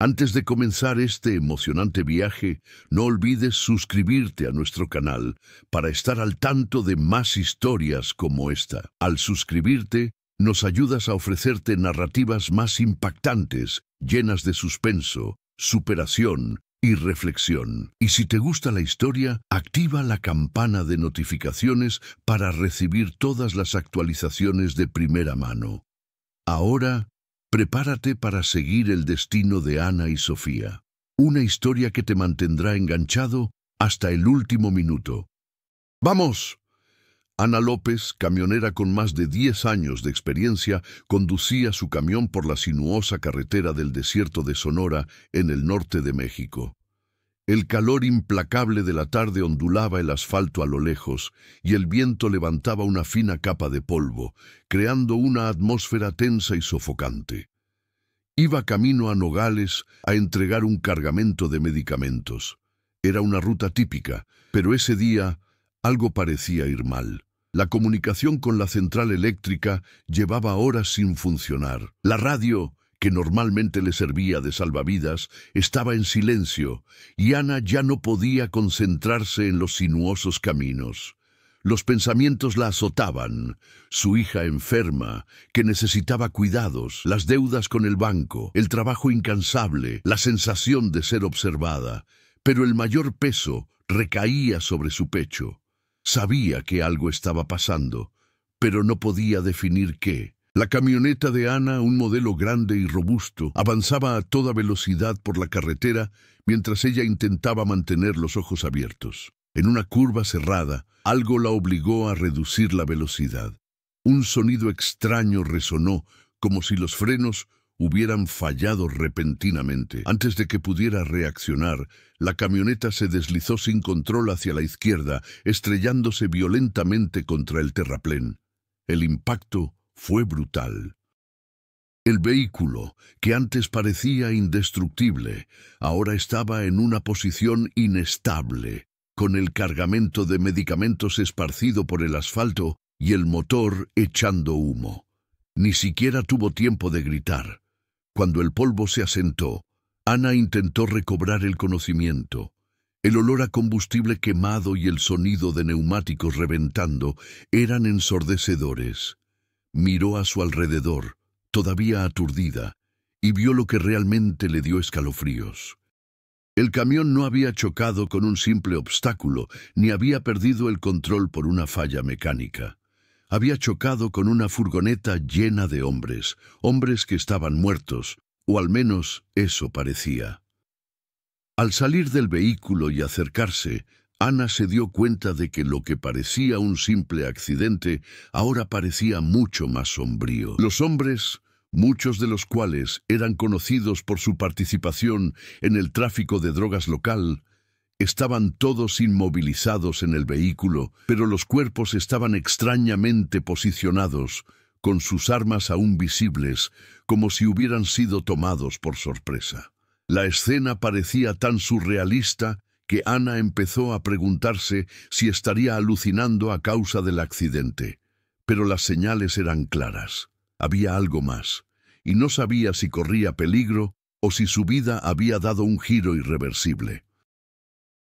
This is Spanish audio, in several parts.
Antes de comenzar este emocionante viaje, no olvides suscribirte a nuestro canal para estar al tanto de más historias como esta. Al suscribirte, nos ayudas a ofrecerte narrativas más impactantes, llenas de suspenso, superación y reflexión. Y si te gusta la historia, activa la campana de notificaciones para recibir todas las actualizaciones de primera mano. Ahora, prepárate para seguir el destino de Ana y Sofía. Una historia que te mantendrá enganchado hasta el último minuto. ¡Vamos! Ana López, camionera con más de 10 años de experiencia, conducía su camión por la sinuosa carretera del desierto de Sonora, en el norte de México. El calor implacable de la tarde ondulaba el asfalto a lo lejos, y el viento levantaba una fina capa de polvo, creando una atmósfera tensa y sofocante. Iba camino a Nogales a entregar un cargamento de medicamentos. Era una ruta típica, pero ese día algo parecía ir mal. La comunicación con la central eléctrica llevaba horas sin funcionar. La radio, que normalmente le servía de salvavidas, estaba en silencio, y Ana ya no podía concentrarse en los sinuosos caminos. Los pensamientos la azotaban: su hija enferma, que necesitaba cuidados, las deudas con el banco, el trabajo incansable, la sensación de ser observada. Pero el mayor peso recaía sobre su pecho. Sabía que algo estaba pasando, pero no podía definir qué. La camioneta de Ana, un modelo grande y robusto, avanzaba a toda velocidad por la carretera mientras ella intentaba mantener los ojos abiertos. En una curva cerrada, algo la obligó a reducir la velocidad. Un sonido extraño resonó, como si los frenos hubieran fallado repentinamente. Antes de que pudiera reaccionar, la camioneta se deslizó sin control hacia la izquierda, estrellándose violentamente contra el terraplén. El impacto fue brutal. El vehículo, que antes parecía indestructible, ahora estaba en una posición inestable, con el cargamento de medicamentos esparcido por el asfalto y el motor echando humo. Ni siquiera tuvo tiempo de gritar. Cuando el polvo se asentó, Ana intentó recobrar el conocimiento. El olor a combustible quemado y el sonido de neumáticos reventando eran ensordecedores. Miró a su alrededor, todavía aturdida, y vio lo que realmente le dio escalofríos. El camión no había chocado con un simple obstáculo, ni había perdido el control por una falla mecánica. Había chocado con una furgoneta llena de hombres que estaban muertos, o al menos eso parecía. Al salir del vehículo y acercarse, Ana se dio cuenta de que lo que parecía un simple accidente ahora parecía mucho más sombrío. Los hombres, muchos de los cuales eran conocidos por su participación en el tráfico de drogas local, estaban todos inmovilizados en el vehículo, pero los cuerpos estaban extrañamente posicionados, con sus armas aún visibles, como si hubieran sido tomados por sorpresa. La escena parecía tan surrealista que Ana empezó a preguntarse si estaría alucinando a causa del accidente. Pero las señales eran claras. Había algo más, y no sabía si corría peligro o si su vida había dado un giro irreversible.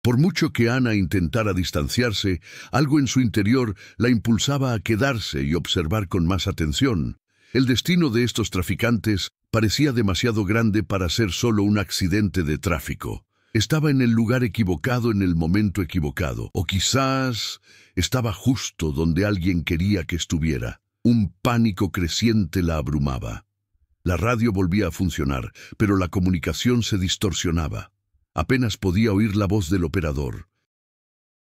Por mucho que Ana intentara distanciarse, algo en su interior la impulsaba a quedarse y observar con más atención. El destino de estos traficantes parecía demasiado grande para ser solo un accidente de tráfico. Estaba en el lugar equivocado en el momento equivocado, o quizás estaba justo donde alguien quería que estuviera. Un pánico creciente la abrumaba. La radio volvía a funcionar, pero la comunicación se distorsionaba. Apenas podía oír la voz del operador.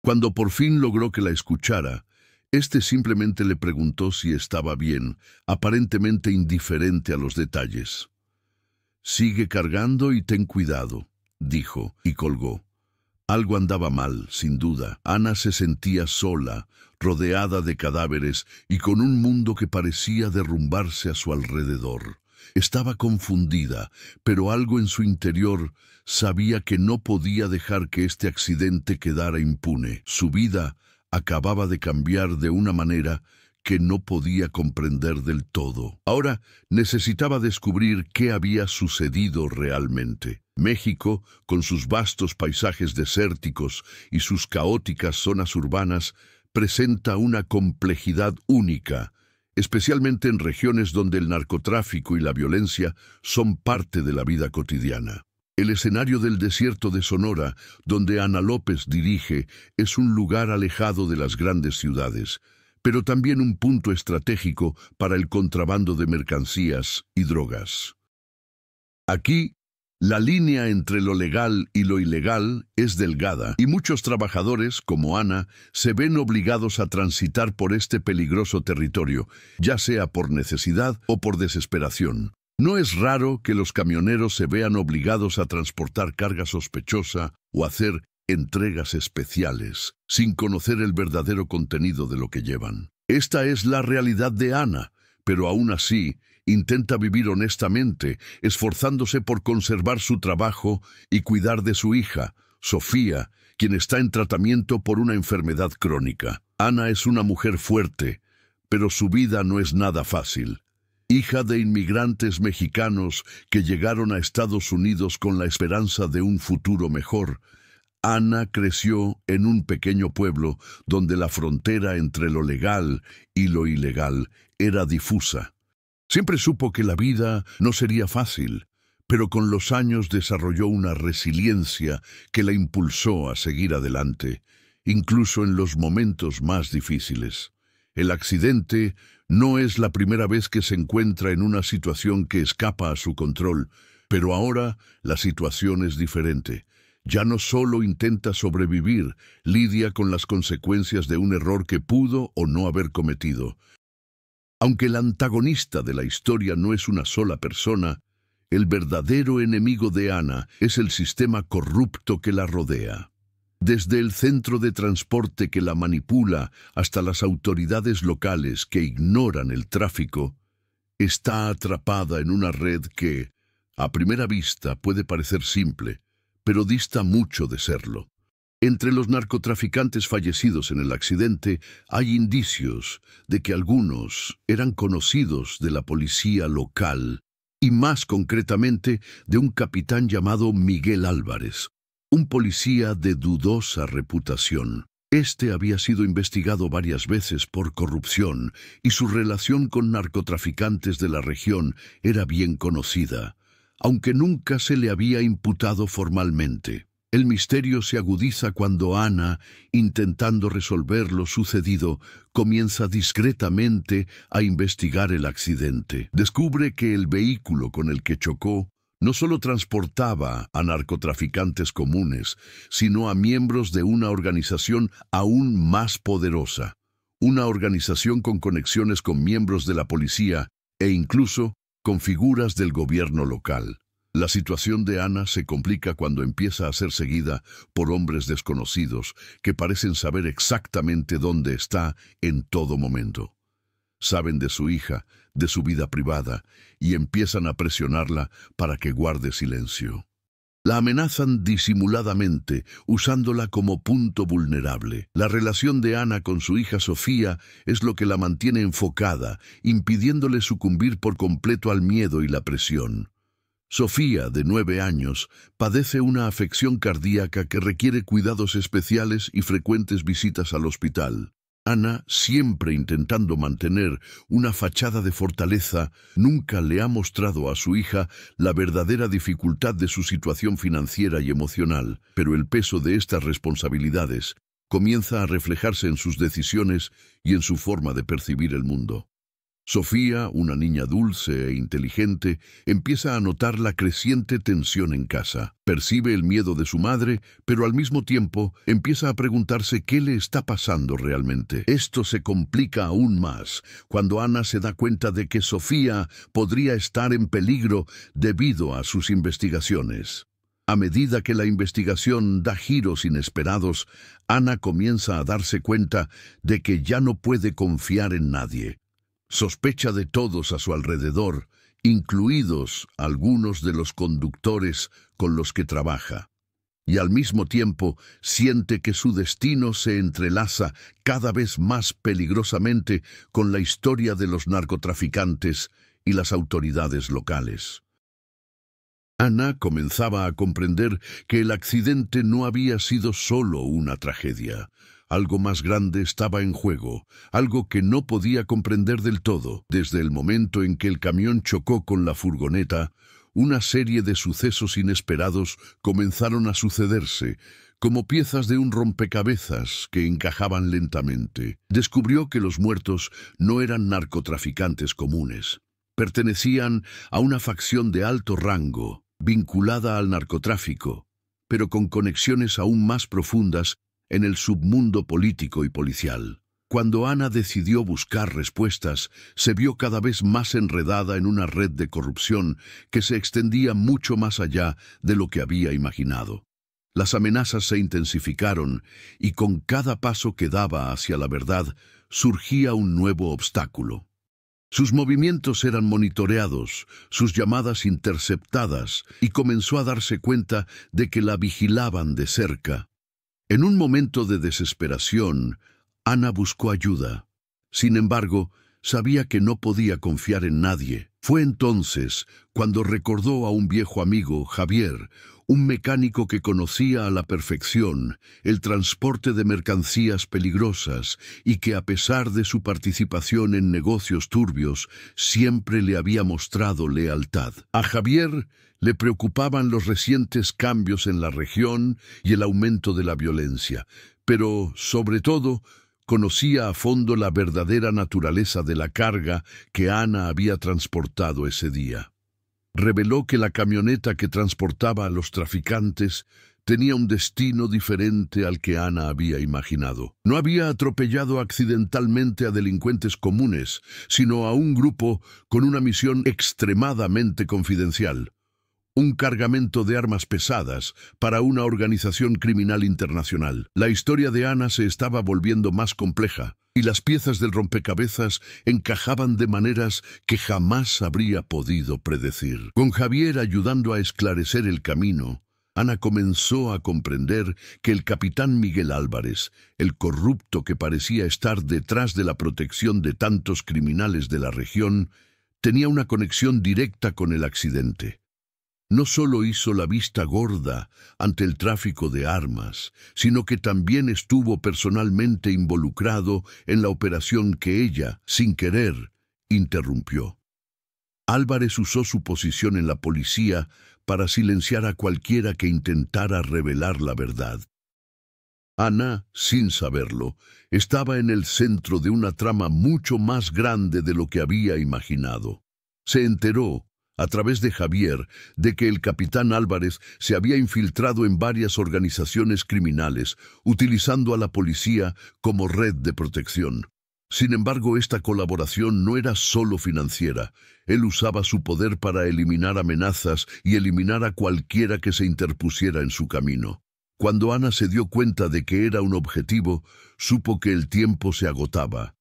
Cuando por fin logró que la escuchara, este simplemente le preguntó si estaba bien, aparentemente indiferente a los detalles. «Sigue cargando y ten cuidado», dijo, y colgó. Algo andaba mal, sin duda. Ana se sentía sola, rodeada de cadáveres y con un mundo que parecía derrumbarse a su alrededor. Estaba confundida, pero algo en su interior sabía que no podía dejar que este accidente quedara impune. Su vida acababa de cambiar de una manera que no podía comprender del todo. Ahora necesitaba descubrir qué había sucedido realmente. México, con sus vastos paisajes desérticos y sus caóticas zonas urbanas, presenta una complejidad única, especialmente en regiones donde el narcotráfico y la violencia son parte de la vida cotidiana. El escenario del desierto de Sonora, donde Ana López dirige, es un lugar alejado de las grandes ciudades, pero también un punto estratégico para el contrabando de mercancías y drogas. Aquí, la línea entre lo legal y lo ilegal es delgada, y muchos trabajadores, como Ana, se ven obligados a transitar por este peligroso territorio, ya sea por necesidad o por desesperación. No es raro que los camioneros se vean obligados a transportar carga sospechosa o hacer entregas especiales, sin conocer el verdadero contenido de lo que llevan. Esta es la realidad de Ana, pero aún así intenta vivir honestamente, esforzándose por conservar su trabajo y cuidar de su hija, Sofía, quien está en tratamiento por una enfermedad crónica. Ana es una mujer fuerte, pero su vida no es nada fácil. Hija de inmigrantes mexicanos que llegaron a Estados Unidos con la esperanza de un futuro mejor, Ana creció en un pequeño pueblo donde la frontera entre lo legal y lo ilegal era difusa. Siempre supo que la vida no sería fácil, pero con los años desarrolló una resiliencia que la impulsó a seguir adelante, incluso en los momentos más difíciles. El accidente no es la primera vez que se encuentra en una situación que escapa a su control, pero ahora la situación es diferente. Ya no solo intenta sobrevivir, lidia con las consecuencias de un error que pudo o no haber cometido. Aunque el antagonista de la historia no es una sola persona, el verdadero enemigo de Ana es el sistema corrupto que la rodea. Desde el centro de transporte que la manipula hasta las autoridades locales que ignoran el tráfico, está atrapada en una red que, a primera vista, puede parecer simple, pero dista mucho de serlo. Entre los narcotraficantes fallecidos en el accidente hay indicios de que algunos eran conocidos de la policía local y más concretamente de un capitán llamado Miguel Álvarez, un policía de dudosa reputación. Este había sido investigado varias veces por corrupción y su relación con narcotraficantes de la región era bien conocida, aunque nunca se le había imputado formalmente. El misterio se agudiza cuando Ana, intentando resolver lo sucedido, comienza discretamente a investigar el accidente. Descubre que el vehículo con el que chocó no solo transportaba a narcotraficantes comunes, sino a miembros de una organización aún más poderosa, una organización con conexiones con miembros de la policía e incluso con figuras del gobierno local. La situación de Ana se complica cuando empieza a ser seguida por hombres desconocidos que parecen saber exactamente dónde está en todo momento. Saben de su hija, de su vida privada, y empiezan a presionarla para que guarde silencio. La amenazan disimuladamente, usándola como punto vulnerable. La relación de Ana con su hija Sofía es lo que la mantiene enfocada, impidiéndole sucumbir por completo al miedo y la presión. Sofía, de 9 años, padece una afección cardíaca que requiere cuidados especiales y frecuentes visitas al hospital. Ana, siempre intentando mantener una fachada de fortaleza, nunca le ha mostrado a su hija la verdadera dificultad de su situación financiera y emocional, pero el peso de estas responsabilidades comienza a reflejarse en sus decisiones y en su forma de percibir el mundo. Sofía, una niña dulce e inteligente, empieza a notar la creciente tensión en casa. Percibe el miedo de su madre, pero al mismo tiempo empieza a preguntarse qué le está pasando realmente. Esto se complica aún más cuando Ana se da cuenta de que Sofía podría estar en peligro debido a sus investigaciones. A medida que la investigación da giros inesperados, Ana comienza a darse cuenta de que ya no puede confiar en nadie. Sospecha de todos a su alrededor, incluidos algunos de los conductores con los que trabaja. y al mismo tiempo siente que su destino se entrelaza cada vez más peligrosamente con la historia de los narcotraficantes y las autoridades locales. Ana comenzaba a comprender que el accidente no había sido solo una tragedia. Algo más grande estaba en juego, algo que no podía comprender del todo. Desde el momento en que el camión chocó con la furgoneta, una serie de sucesos inesperados comenzaron a sucederse, como piezas de un rompecabezas que encajaban lentamente. Descubrió que los muertos no eran narcotraficantes comunes. Pertenecían a una facción de alto rango, vinculada al narcotráfico, pero con conexiones aún más profundas en el submundo político y policial. Cuando Ana decidió buscar respuestas, se vio cada vez más enredada en una red de corrupción que se extendía mucho más allá de lo que había imaginado. Las amenazas se intensificaron y con cada paso que daba hacia la verdad surgía un nuevo obstáculo. Sus movimientos eran monitoreados, sus llamadas interceptadas, y comenzó a darse cuenta de que la vigilaban de cerca. En un momento de desesperación, Ana buscó ayuda. Sin embargo, sabía que no podía confiar en nadie. Fue entonces cuando recordó a un viejo amigo, Javier, un mecánico que conocía a la perfección el transporte de mercancías peligrosas y que, a pesar de su participación en negocios turbios, siempre le había mostrado lealtad. A Javier le preocupaban los recientes cambios en la región y el aumento de la violencia, pero, sobre todo, conocía a fondo la verdadera naturaleza de la carga que Ana había transportado ese día. Reveló que la camioneta que transportaba a los traficantes tenía un destino diferente al que Ana había imaginado. No había atropellado accidentalmente a delincuentes comunes, sino a un grupo con una misión extremadamente confidencial. Un cargamento de armas pesadas para una organización criminal internacional. La historia de Ana se estaba volviendo más compleja, y las piezas del rompecabezas encajaban de maneras que jamás habría podido predecir. Con Javier ayudando a esclarecer el camino, Ana comenzó a comprender que el capitán Miguel Álvarez, el corrupto que parecía estar detrás de la protección de tantos criminales de la región, tenía una conexión directa con el accidente. No solo hizo la vista gorda ante el tráfico de armas, sino que también estuvo personalmente involucrado en la operación que ella, sin querer, interrumpió. Álvarez usó su posición en la policía para silenciar a cualquiera que intentara revelar la verdad. Ana, sin saberlo, estaba en el centro de una trama mucho más grande de lo que había imaginado. Se enteró, a través de Javier, de que el capitán Álvarez se había infiltrado en varias organizaciones criminales, utilizando a la policía como red de protección. Sin embargo, esta colaboración no era solo financiera. Él usaba su poder para eliminar amenazas y eliminar a cualquiera que se interpusiera en su camino. Cuando Ana se dio cuenta de que era un objetivo, supo que el tiempo se agotaba.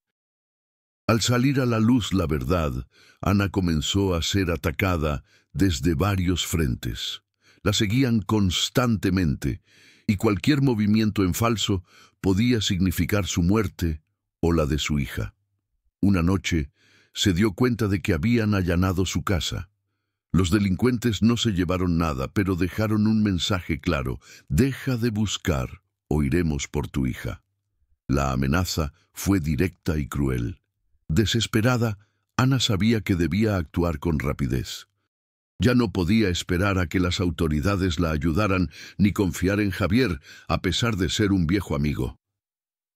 Al salir a la luz la verdad, Ana comenzó a ser atacada desde varios frentes. La seguían constantemente, y cualquier movimiento en falso podía significar su muerte o la de su hija. Una noche, se dio cuenta de que habían allanado su casa. Los delincuentes no se llevaron nada, pero dejaron un mensaje claro: deja de buscar o iremos por tu hija. La amenaza fue directa y cruel. Desesperada, Ana sabía que debía actuar con rapidez. Ya no podía esperar a que las autoridades la ayudaran ni confiar en Javier, a pesar de ser un viejo amigo.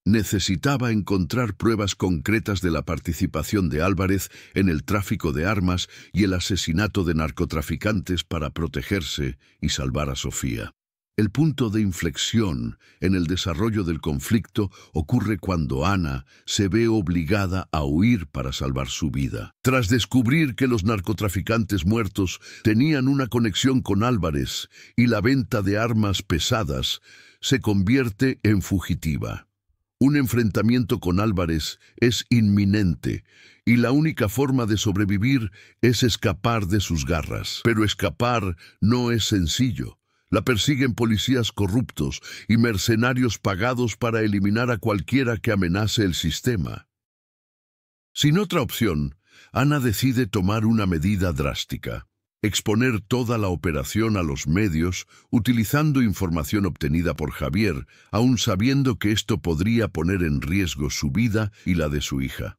Necesitaba encontrar pruebas concretas de la participación de Álvarez en el tráfico de armas y el asesinato de narcotraficantes para protegerse y salvar a Sofía. El punto de inflexión en el desarrollo del conflicto ocurre cuando Ana se ve obligada a huir para salvar su vida. Tras descubrir que los narcotraficantes muertos tenían una conexión con Álvarez y la venta de armas pesadas, se convierte en fugitiva. Un enfrentamiento con Álvarez es inminente y la única forma de sobrevivir es escapar de sus garras. Pero escapar no es sencillo. La persiguen policías corruptos y mercenarios pagados para eliminar a cualquiera que amenace el sistema. Sin otra opción, Ana decide tomar una medida drástica: exponer toda la operación a los medios utilizando información obtenida por Javier, aun sabiendo que esto podría poner en riesgo su vida y la de su hija.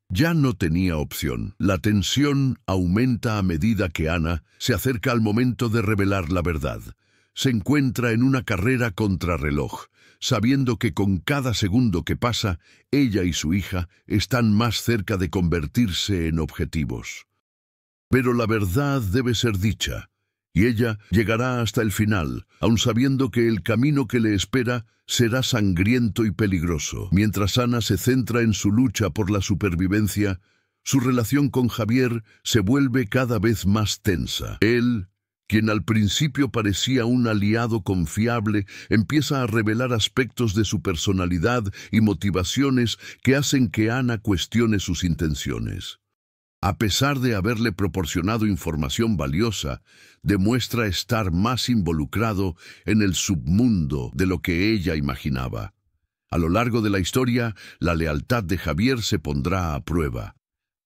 Ya no tenía opción. La tensión aumenta a medida que Ana se acerca al momento de revelar la verdad. Se encuentra en una carrera contrarreloj, sabiendo que con cada segundo que pasa, ella y su hija están más cerca de convertirse en objetivos. Pero la verdad debe ser dicha, y ella llegará hasta el final, aun sabiendo que el camino que le espera será sangriento y peligroso. Mientras Ana se centra en su lucha por la supervivencia, su relación con Javier se vuelve cada vez más tensa. Él, quien al principio parecía un aliado confiable, empieza a revelar aspectos de su personalidad y motivaciones que hacen que Ana cuestione sus intenciones. A pesar de haberle proporcionado información valiosa, demuestra estar más involucrado en el submundo de lo que ella imaginaba. A lo largo de la historia, la lealtad de Javier se pondrá a prueba.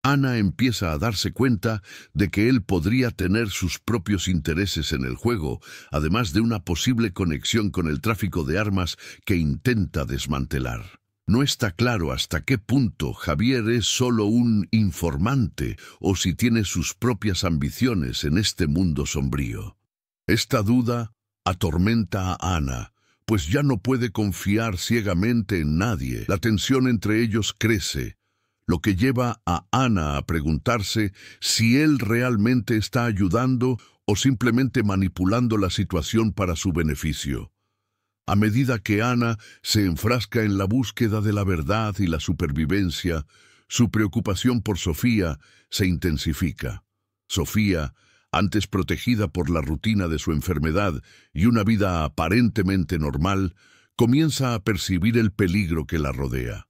Ana empieza a darse cuenta de que él podría tener sus propios intereses en el juego, además de una posible conexión con el tráfico de armas que intenta desmantelar. No está claro hasta qué punto Javier es solo un informante o si tiene sus propias ambiciones en este mundo sombrío. Esta duda atormenta a Ana, pues ya no puede confiar ciegamente en nadie. La tensión entre ellos crece, lo que lleva a Ana a preguntarse si él realmente está ayudando o simplemente manipulando la situación para su beneficio. A medida que Ana se enfrasca en la búsqueda de la verdad y la supervivencia, su preocupación por Sofía se intensifica. Sofía, antes protegida por la rutina de su enfermedad y una vida aparentemente normal, comienza a percibir el peligro que la rodea.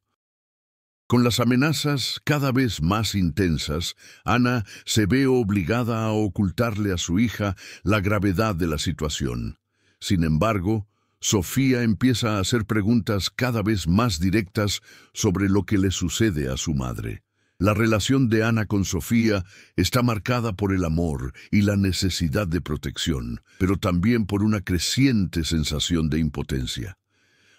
Con las amenazas cada vez más intensas, Ana se ve obligada a ocultarle a su hija la gravedad de la situación. Sin embargo, Sofía empieza a hacer preguntas cada vez más directas sobre lo que le sucede a su madre. La relación de Ana con Sofía está marcada por el amor y la necesidad de protección, pero también por una creciente sensación de impotencia.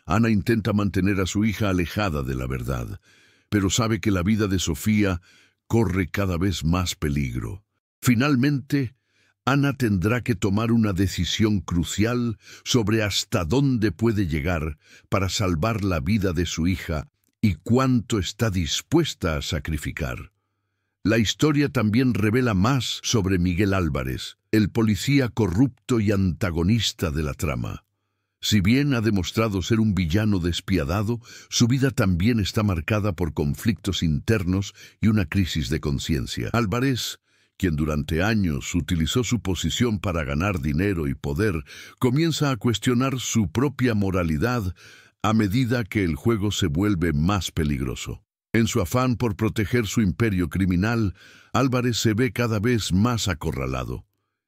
Ana intenta mantener a su hija alejada de la verdad, pero sabe que la vida de Sofía corre cada vez más peligro. Finalmente, Ana tendrá que tomar una decisión crucial sobre hasta dónde puede llegar para salvar la vida de su hija y cuánto está dispuesta a sacrificar. La historia también revela más sobre Miguel Álvarez, el policía corrupto y antagonista de la trama. Si bien ha demostrado ser un villano despiadado, su vida también está marcada por conflictos internos y una crisis de conciencia. Álvarez, quien durante años utilizó su posición para ganar dinero y poder, comienza a cuestionar su propia moralidad a medida que el juego se vuelve más peligroso. En su afán por proteger su imperio criminal, Álvarez se ve cada vez más acorralado.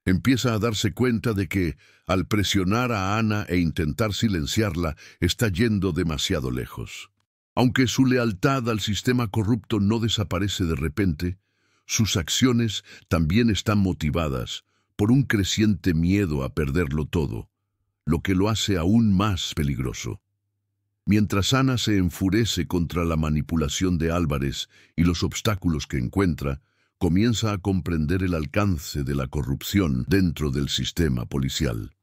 Empieza a darse cuenta de que, al presionar a Ana e intentar silenciarla, está yendo demasiado lejos. Aunque su lealtad al sistema corrupto no desaparece de repente, sus acciones también están motivadas por un creciente miedo a perderlo todo, lo que lo hace aún más peligroso. Mientras Ana se enfurece contra la manipulación de Álvarez y los obstáculos que encuentra, comienza a comprender el alcance de la corrupción dentro del sistema policial.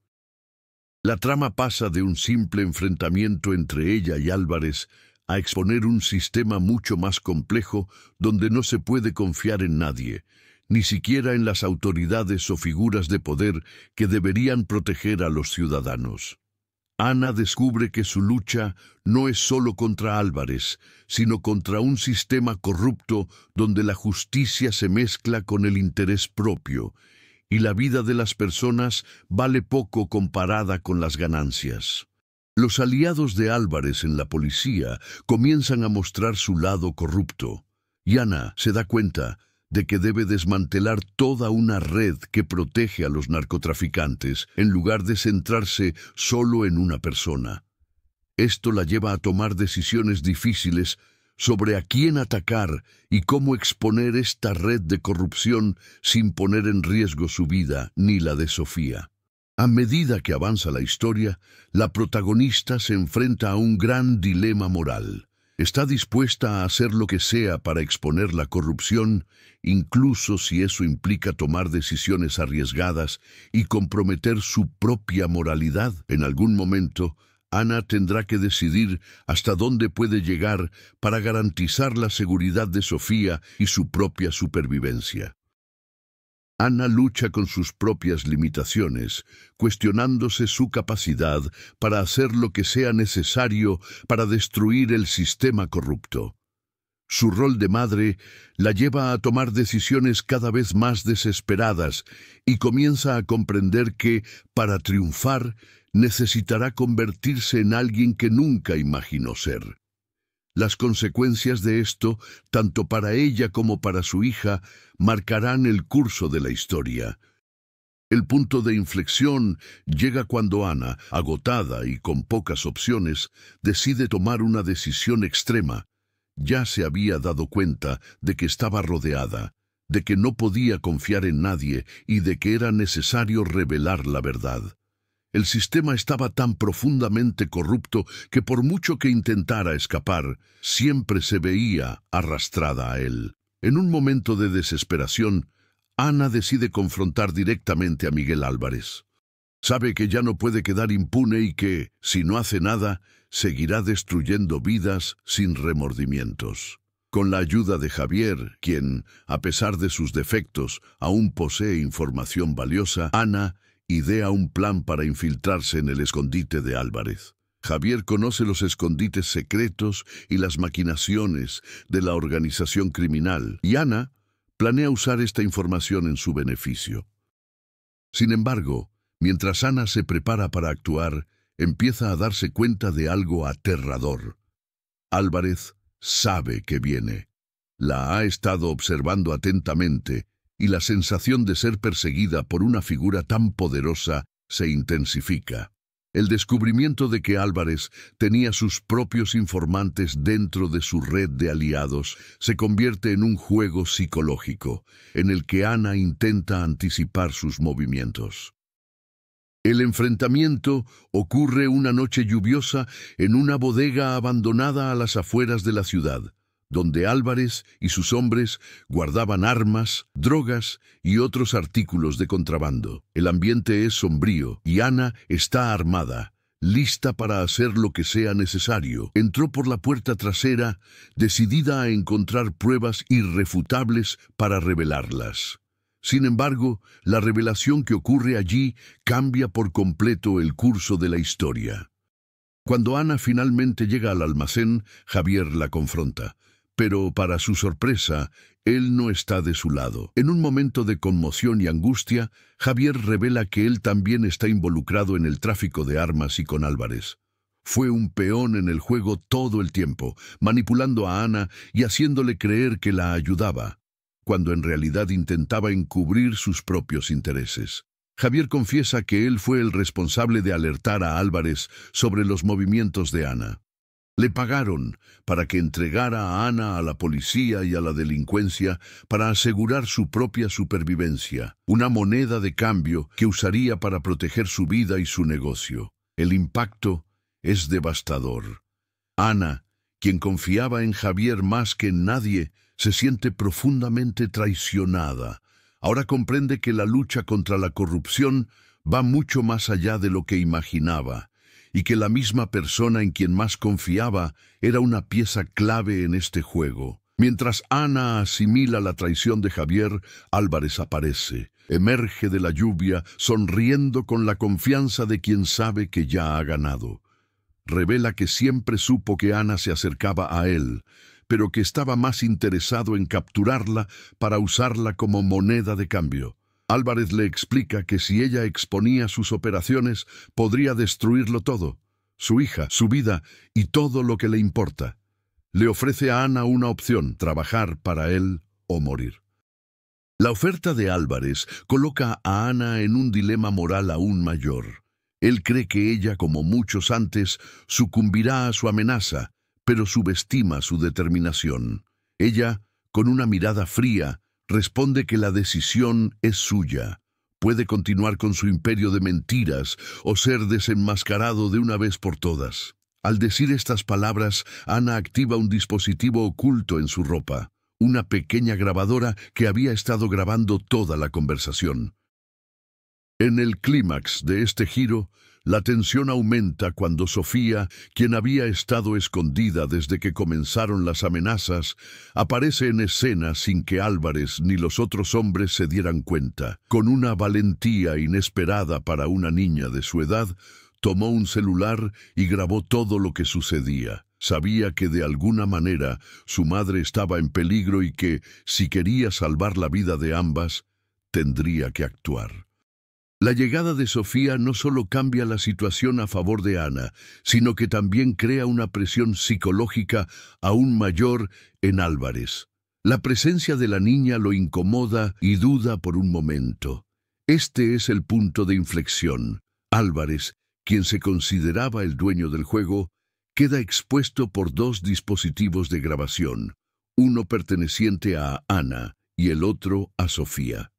La trama pasa de un simple enfrentamiento entre ella y Álvarez a exponer un sistema mucho más complejo donde no se puede confiar en nadie, ni siquiera en las autoridades o figuras de poder que deberían proteger a los ciudadanos. Ana descubre que su lucha no es solo contra Álvarez, sino contra un sistema corrupto donde la justicia se mezcla con el interés propio, y la vida de las personas vale poco comparada con las ganancias. Los aliados de Álvarez en la policía comienzan a mostrar su lado corrupto, y Ana se da cuenta de que debe desmantelar toda una red que protege a los narcotraficantes, en lugar de centrarse solo en una persona. Esto la lleva a tomar decisiones difíciles sobre a quién atacar y cómo exponer esta red de corrupción sin poner en riesgo su vida ni la de Sofía. A medida que avanza la historia, la protagonista se enfrenta a un gran dilema moral. Está dispuesta a hacer lo que sea para exponer la corrupción, incluso si eso implica tomar decisiones arriesgadas y comprometer su propia moralidad. En algún momento, Ana tendrá que decidir hasta dónde puede llegar para garantizar la seguridad de Sofía y su propia supervivencia. Ana lucha con sus propias limitaciones, cuestionándose su capacidad para hacer lo que sea necesario para destruir el sistema corrupto. Su rol de madre la lleva a tomar decisiones cada vez más desesperadas y comienza a comprender que, para triunfar, necesitará convertirse en alguien que nunca imaginó ser. Las consecuencias de esto, tanto para ella como para su hija, marcarán el curso de la historia. El punto de inflexión llega cuando Ana, agotada y con pocas opciones, decide tomar una decisión extrema. Ya se había dado cuenta de que estaba rodeada, de que no podía confiar en nadie y de que era necesario revelar la verdad. El sistema estaba tan profundamente corrupto que por mucho que intentara escapar, siempre se veía arrastrada a él. En un momento de desesperación, Ana decide confrontar directamente a Miguel Álvarez. Sabe que ya no puede quedar impune y que, si no hace nada, seguirá destruyendo vidas sin remordimientos. Con la ayuda de Javier, quien, a pesar de sus defectos, aún posee información valiosa, Ana idea un plan para infiltrarse en el escondite de Álvarez. Javier conoce los escondites secretos y las maquinaciones de la organización criminal, y Ana planea usar esta información en su beneficio. Sin embargo, mientras Ana se prepara para actuar, empieza a darse cuenta de algo aterrador. Álvarez sabe que viene. La ha estado observando atentamente, y la sensación de ser perseguida por una figura tan poderosa se intensifica. El descubrimiento de que Álvarez tenía sus propios informantes dentro de su red de aliados se convierte en un juego psicológico, en el que Ana intenta anticipar sus movimientos. El enfrentamiento ocurre una noche lluviosa en una bodega abandonada a las afueras de la ciudad, donde Álvarez y sus hombres guardaban armas, drogas y otros artículos de contrabando. El ambiente es sombrío y Ana está armada, lista para hacer lo que sea necesario. Entró por la puerta trasera, decidida a encontrar pruebas irrefutables para revelarlas. Sin embargo, la revelación que ocurre allí cambia por completo el curso de la historia. Cuando Ana finalmente llega al almacén, Javier la confronta. Pero, para su sorpresa, él no está de su lado. En un momento de conmoción y angustia, Javier revela que él también está involucrado en el tráfico de armas y con Álvarez. Fue un peón en el juego todo el tiempo, manipulando a Ana y haciéndole creer que la ayudaba, cuando en realidad intentaba encubrir sus propios intereses. Javier confiesa que él fue el responsable de alertar a Álvarez sobre los movimientos de Ana. Le pagaron para que entregara a Ana a la policía y a la delincuencia para asegurar su propia supervivencia, una moneda de cambio que usaría para proteger su vida y su negocio. El impacto es devastador. Ana, quien confiaba en Javier más que en nadie, se siente profundamente traicionada. Ahora comprende que la lucha contra la corrupción va mucho más allá de lo que imaginaba, y que la misma persona en quien más confiaba era una pieza clave en este juego. Mientras Ana asimila la traición de Javier, Álvarez aparece, emerge de la lluvia, sonriendo con la confianza de quien sabe que ya ha ganado. Revela que siempre supo que Ana se acercaba a él, pero que estaba más interesado en capturarla para usarla como moneda de cambio. Álvarez le explica que si ella exponía sus operaciones, podría destruirlo todo, su hija, su vida y todo lo que le importa. Le ofrece a Ana una opción: trabajar para él o morir. La oferta de Álvarez coloca a Ana en un dilema moral aún mayor. Él cree que ella, como muchos antes, sucumbirá a su amenaza, pero subestima su determinación. Ella, con una mirada fría, responde que la decisión es suya. Puede continuar con su imperio de mentiras o ser desenmascarado de una vez por todas. Al decir estas palabras, Ana activa un dispositivo oculto en su ropa, una pequeña grabadora que había estado grabando toda la conversación. En el clímax de este giro, la tensión aumenta cuando Sofía, quien había estado escondida desde que comenzaron las amenazas, aparece en escena sin que Álvarez ni los otros hombres se dieran cuenta. Con una valentía inesperada para una niña de su edad, tomó un celular y grabó todo lo que sucedía. Sabía que de alguna manera su madre estaba en peligro y que, si quería salvar la vida de ambas, tendría que actuar. La llegada de Sofía no solo cambia la situación a favor de Ana, sino que también crea una presión psicológica aún mayor en Álvarez. La presencia de la niña lo incomoda y duda por un momento. Este es el punto de inflexión. Álvarez, quien se consideraba el dueño del juego, queda expuesto por dos dispositivos de grabación, uno perteneciente a Ana y el otro a Sofía.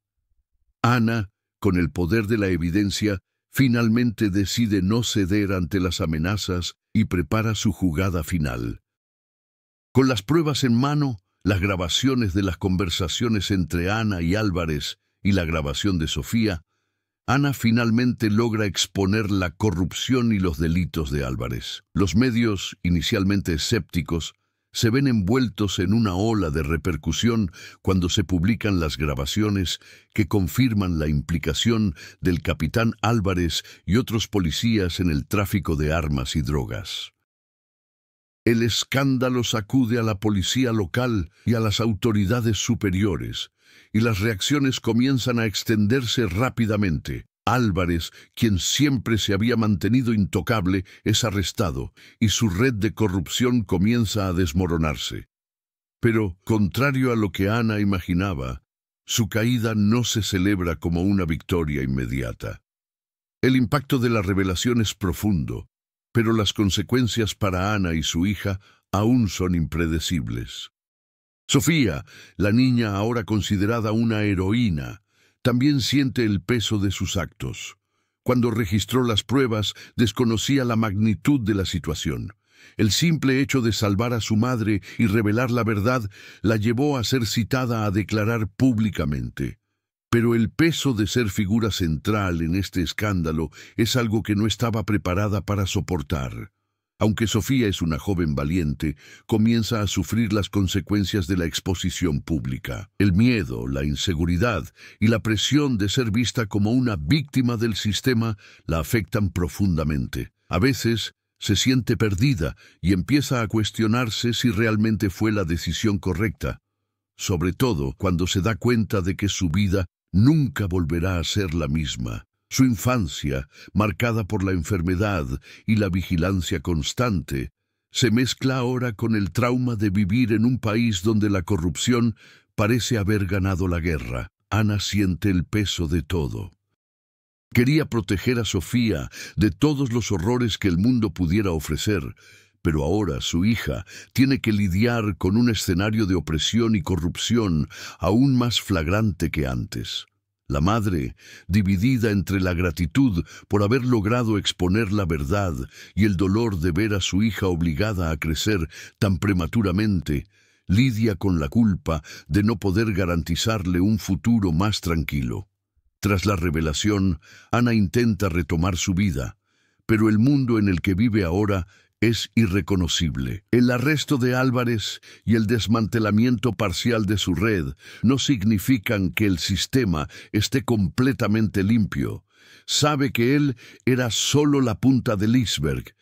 Ana, con el poder de la evidencia, finalmente decide no ceder ante las amenazas y prepara su jugada final. Con las pruebas en mano, las grabaciones de las conversaciones entre Ana y Álvarez y la grabación de Sofía, Ana finalmente logra exponer la corrupción y los delitos de Álvarez. Los medios, inicialmente escépticos, se ven envueltos en una ola de repercusión cuando se publican las grabaciones que confirman la implicación del capitán Álvarez y otros policías en el tráfico de armas y drogas. El escándalo sacude a la policía local y a las autoridades superiores, y las reacciones comienzan a extenderse rápidamente. Álvarez, quien siempre se había mantenido intocable, es arrestado y su red de corrupción comienza a desmoronarse. Pero, contrario a lo que Ana imaginaba, su caída no se celebra como una victoria inmediata. El impacto de la revelación es profundo, pero las consecuencias para Ana y su hija aún son impredecibles. Sofía, la niña ahora considerada una heroína, también siente el peso de sus actos. Cuando registró las pruebas, desconocía la magnitud de la situación. El simple hecho de salvar a su madre y revelar la verdad la llevó a ser citada a declarar públicamente. Pero el peso de ser figura central en este escándalo es algo que no estaba preparada para soportar. Aunque Sofía es una joven valiente, comienza a sufrir las consecuencias de la exposición pública. El miedo, la inseguridad y la presión de ser vista como una víctima del sistema la afectan profundamente. A veces se siente perdida y empieza a cuestionarse si realmente fue la decisión correcta, sobre todo cuando se da cuenta de que su vida nunca volverá a ser la misma. Su infancia, marcada por la enfermedad y la vigilancia constante, se mezcla ahora con el trauma de vivir en un país donde la corrupción parece haber ganado la guerra. Ana siente el peso de todo. Quería proteger a Sofía de todos los horrores que el mundo pudiera ofrecer, pero ahora su hija tiene que lidiar con un escenario de opresión y corrupción aún más flagrante que antes. La madre, dividida entre la gratitud por haber logrado exponer la verdad y el dolor de ver a su hija obligada a crecer tan prematuramente, lidia con la culpa de no poder garantizarle un futuro más tranquilo. Tras la revelación, Ana intenta retomar su vida, pero el mundo en el que vive ahora es irreconocible. El arresto de Álvarez y el desmantelamiento parcial de su red no significan que el sistema esté completamente limpio. Sabe que él era solo la punta del iceberg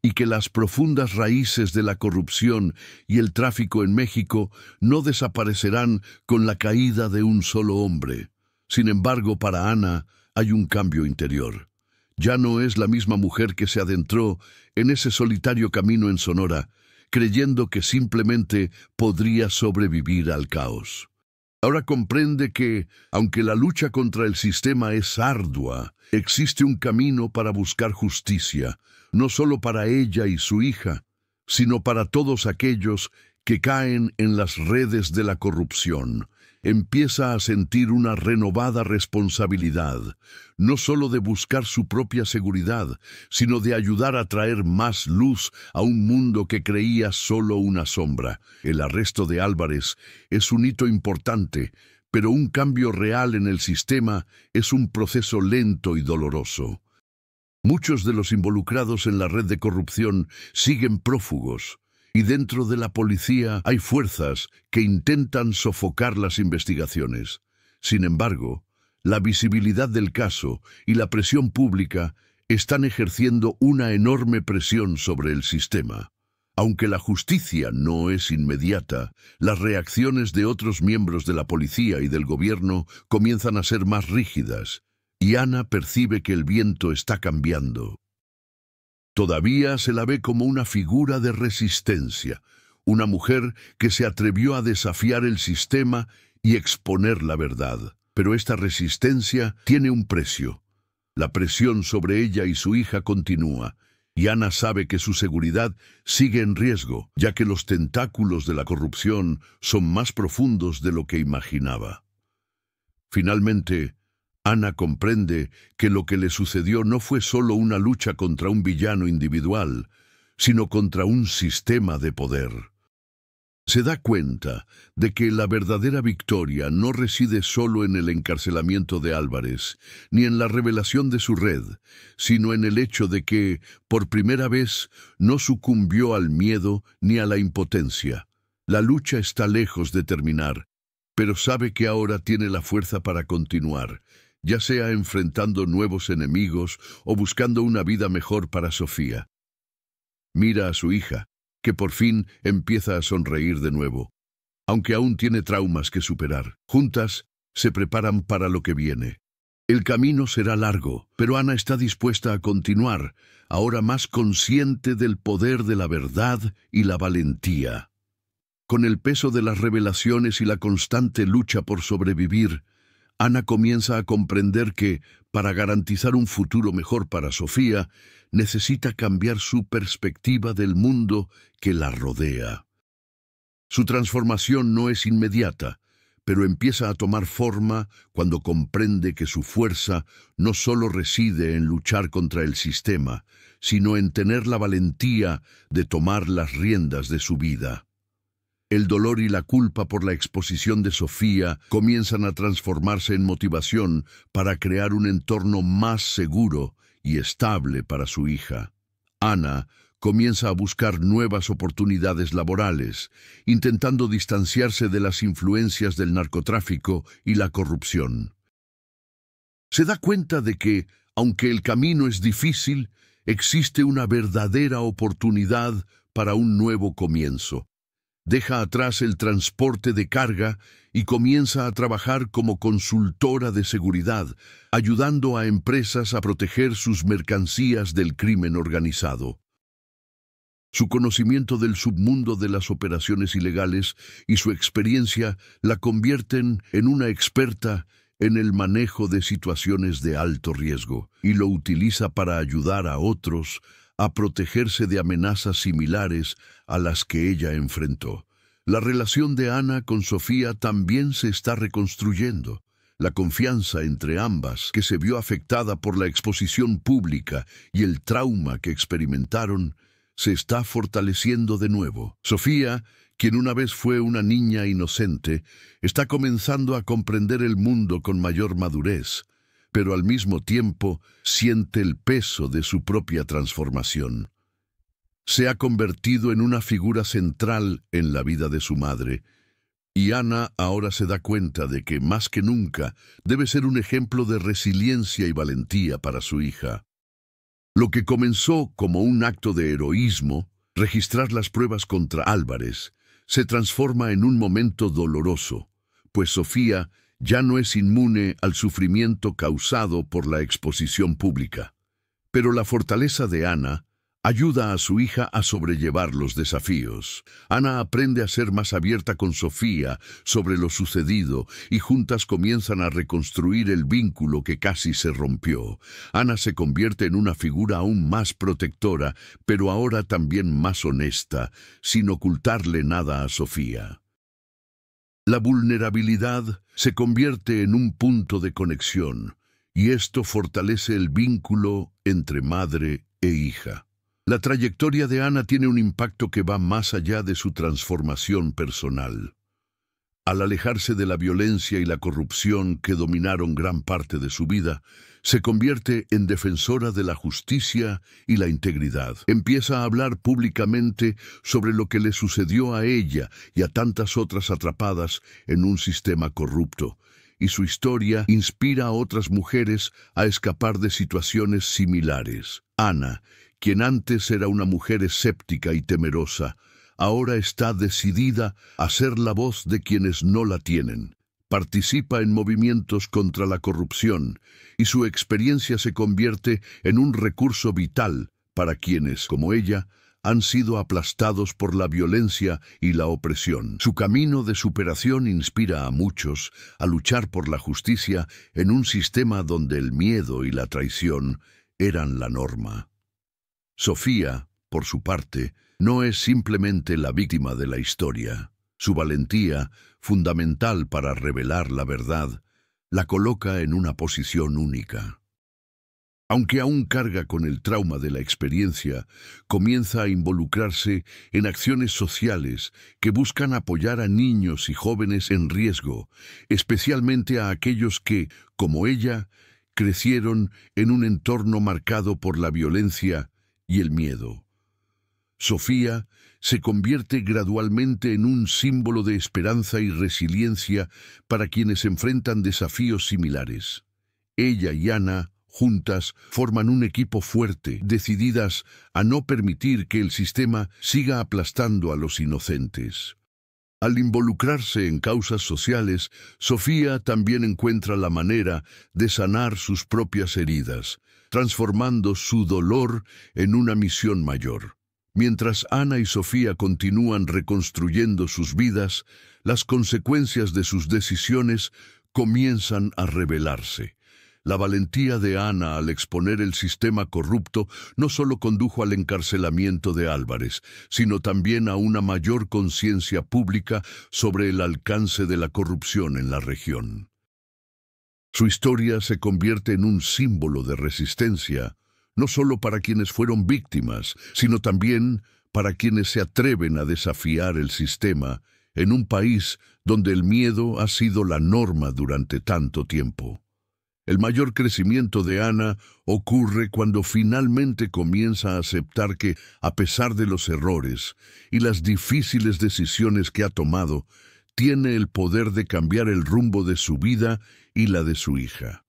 y que las profundas raíces de la corrupción y el tráfico en México no desaparecerán con la caída de un solo hombre. Sin embargo, para Ana hay un cambio interior. Ya no es la misma mujer que se adentró en ese solitario camino en Sonora, creyendo que simplemente podría sobrevivir al caos. Ahora comprende que, aunque la lucha contra el sistema es ardua, existe un camino para buscar justicia, no solo para ella y su hija, sino para todos aquellos que caen en las redes de la corrupción. Empieza a sentir una renovada responsabilidad, no solo de buscar su propia seguridad, sino de ayudar a traer más luz a un mundo que creía solo una sombra. El arresto de Álvarez es un hito importante, pero un cambio real en el sistema es un proceso lento y doloroso. Muchos de los involucrados en la red de corrupción siguen prófugos, y dentro de la policía hay fuerzas que intentan sofocar las investigaciones. Sin embargo, la visibilidad del caso y la presión pública están ejerciendo una enorme presión sobre el sistema. Aunque la justicia no es inmediata, las reacciones de otros miembros de la policía y del gobierno comienzan a ser más rígidas, y Ana percibe que el viento está cambiando. Todavía se la ve como una figura de resistencia, una mujer que se atrevió a desafiar el sistema y exponer la verdad. Pero esta resistencia tiene un precio. La presión sobre ella y su hija continúa, y Ana sabe que su seguridad sigue en riesgo, ya que los tentáculos de la corrupción son más profundos de lo que imaginaba. Finalmente, Ana comprende que lo que le sucedió no fue solo una lucha contra un villano individual, sino contra un sistema de poder. Se da cuenta de que la verdadera victoria no reside solo en el encarcelamiento de Álvarez, ni en la revelación de su red, sino en el hecho de que, por primera vez, no sucumbió al miedo ni a la impotencia. La lucha está lejos de terminar, pero sabe que ahora tiene la fuerza para continuar, ya sea enfrentando nuevos enemigos o buscando una vida mejor para Sofía. Mira a su hija, que por fin empieza a sonreír de nuevo, aunque aún tiene traumas que superar. Juntas se preparan para lo que viene. El camino será largo, pero Ana está dispuesta a continuar, ahora más consciente del poder de la verdad y la valentía. Con el peso de las revelaciones y la constante lucha por sobrevivir, Ana comienza a comprender que, para garantizar un futuro mejor para Sofía, necesita cambiar su perspectiva del mundo que la rodea. Su transformación no es inmediata, pero empieza a tomar forma cuando comprende que su fuerza no solo reside en luchar contra el sistema, sino en tener la valentía de tomar las riendas de su vida. El dolor y la culpa por la exposición de Sofía comienzan a transformarse en motivación para crear un entorno más seguro y estable para su hija. Ana comienza a buscar nuevas oportunidades laborales, intentando distanciarse de las influencias del narcotráfico y la corrupción. Se da cuenta de que, aunque el camino es difícil, existe una verdadera oportunidad para un nuevo comienzo. Deja atrás el transporte de carga y comienza a trabajar como consultora de seguridad, ayudando a empresas a proteger sus mercancías del crimen organizado. Su conocimiento del submundo de las operaciones ilegales y su experiencia la convierten en una experta en el manejo de situaciones de alto riesgo, y lo utiliza para ayudar a otros a protegerse de amenazas similares a las que ella enfrentó. La relación de Ana con Sofía también se está reconstruyendo. La confianza entre ambas, que se vio afectada por la exposición pública y el trauma que experimentaron, se está fortaleciendo de nuevo. Sofía, quien una vez fue una niña inocente, está comenzando a comprender el mundo con mayor madurez, pero al mismo tiempo siente el peso de su propia transformación. Se ha convertido en una figura central en la vida de su madre, y Ana ahora se da cuenta de que, más que nunca, debe ser un ejemplo de resiliencia y valentía para su hija. Lo que comenzó como un acto de heroísmo, registrar las pruebas contra Álvarez, se transforma en un momento doloroso, pues Sofía ya no es inmune al sufrimiento causado por la exposición pública. Pero la fortaleza de Ana, Ayuda a su hija a sobrellevar los desafíos. Ana aprende a ser más abierta con Sofía sobre lo sucedido y juntas comienzan a reconstruir el vínculo que casi se rompió. Ana se convierte en una figura aún más protectora, pero ahora también más honesta, sin ocultarle nada a Sofía. La vulnerabilidad se convierte en un punto de conexión, y esto fortalece el vínculo entre madre e hija. La trayectoria de Ana tiene un impacto que va más allá de su transformación personal. Al alejarse de la violencia y la corrupción que dominaron gran parte de su vida, se convierte en defensora de la justicia y la integridad. Empieza a hablar públicamente sobre lo que le sucedió a ella y a tantas otras atrapadas en un sistema corrupto, y su historia inspira a otras mujeres a escapar de situaciones similares. Ana, quien antes era una mujer escéptica y temerosa, ahora está decidida a ser la voz de quienes no la tienen. Participa en movimientos contra la corrupción y su experiencia se convierte en un recurso vital para quienes, como ella, han sido aplastados por la violencia y la opresión. Su camino de superación inspira a muchos a luchar por la justicia en un sistema donde el miedo y la traición eran la norma. Sofía, por su parte, no es simplemente la víctima de la historia. Su valentía, fundamental para revelar la verdad, la coloca en una posición única. Aunque aún carga con el trauma de la experiencia, comienza a involucrarse en acciones sociales que buscan apoyar a niños y jóvenes en riesgo, especialmente a aquellos que, como ella, crecieron en un entorno marcado por la violencia y el miedo. Sofía se convierte gradualmente en un símbolo de esperanza y resiliencia para quienes enfrentan desafíos similares. Ella y Ana, juntas, forman un equipo fuerte, decididas a no permitir que el sistema siga aplastando a los inocentes. Al involucrarse en causas sociales, Sofía también encuentra la manera de sanar sus propias heridas, transformando su dolor en una misión mayor. Mientras Ana y Sofía continúan reconstruyendo sus vidas, las consecuencias de sus decisiones comienzan a revelarse. La valentía de Ana al exponer el sistema corrupto no solo condujo al encarcelamiento de Álvarez, sino también a una mayor conciencia pública sobre el alcance de la corrupción en la región. Su historia se convierte en un símbolo de resistencia, no solo para quienes fueron víctimas, sino también para quienes se atreven a desafiar el sistema en un país donde el miedo ha sido la norma durante tanto tiempo. El mayor crecimiento de Ana ocurre cuando finalmente comienza a aceptar que, a pesar de los errores y las difíciles decisiones que ha tomado, tiene el poder de cambiar el rumbo de su vida y la de su hija.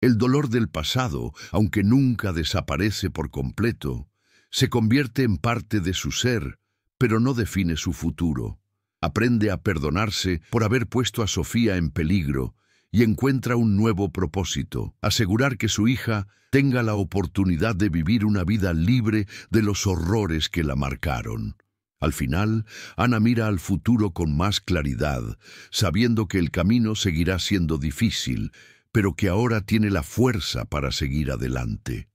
El dolor del pasado, aunque nunca desaparece por completo, se convierte en parte de su ser, pero no define su futuro. Aprende a perdonarse por haber puesto a Sofía en peligro y encuentra un nuevo propósito: asegurar que su hija tenga la oportunidad de vivir una vida libre de los horrores que la marcaron. Al final, Ana mira al futuro con más claridad, sabiendo que el camino seguirá siendo difícil, pero que ahora tiene la fuerza para seguir adelante.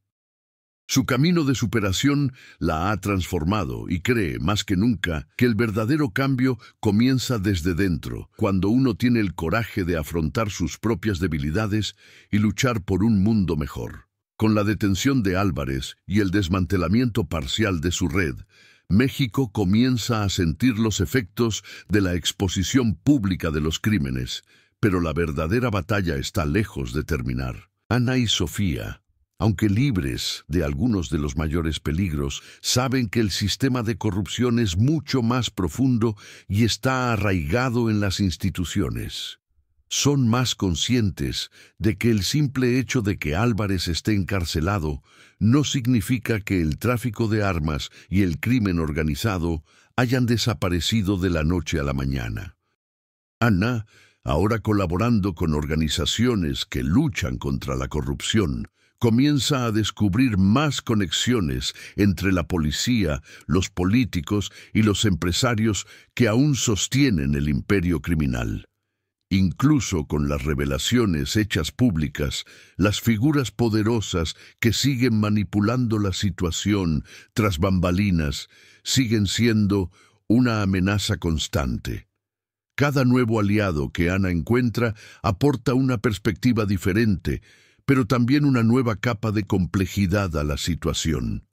Su camino de superación la ha transformado y cree, más que nunca, que el verdadero cambio comienza desde dentro, cuando uno tiene el coraje de afrontar sus propias debilidades y luchar por un mundo mejor. Con la detención de Álvarez y el desmantelamiento parcial de su red, México comienza a sentir los efectos de la exposición pública de los crímenes, pero la verdadera batalla está lejos de terminar. Ana y Sofía, aunque libres de algunos de los mayores peligros, saben que el sistema de corrupción es mucho más profundo y está arraigado en las instituciones. Son más conscientes de que el simple hecho de que Álvarez esté encarcelado no significa que el tráfico de armas y el crimen organizado hayan desaparecido de la noche a la mañana. Ana, ahora colaborando con organizaciones que luchan contra la corrupción, comienza a descubrir más conexiones entre la policía, los políticos y los empresarios que aún sostienen el imperio criminal. Incluso con las revelaciones hechas públicas, las figuras poderosas que siguen manipulando la situación tras bambalinas siguen siendo una amenaza constante. Cada nuevo aliado que Ana encuentra aporta una perspectiva diferente, pero también una nueva capa de complejidad a la situación.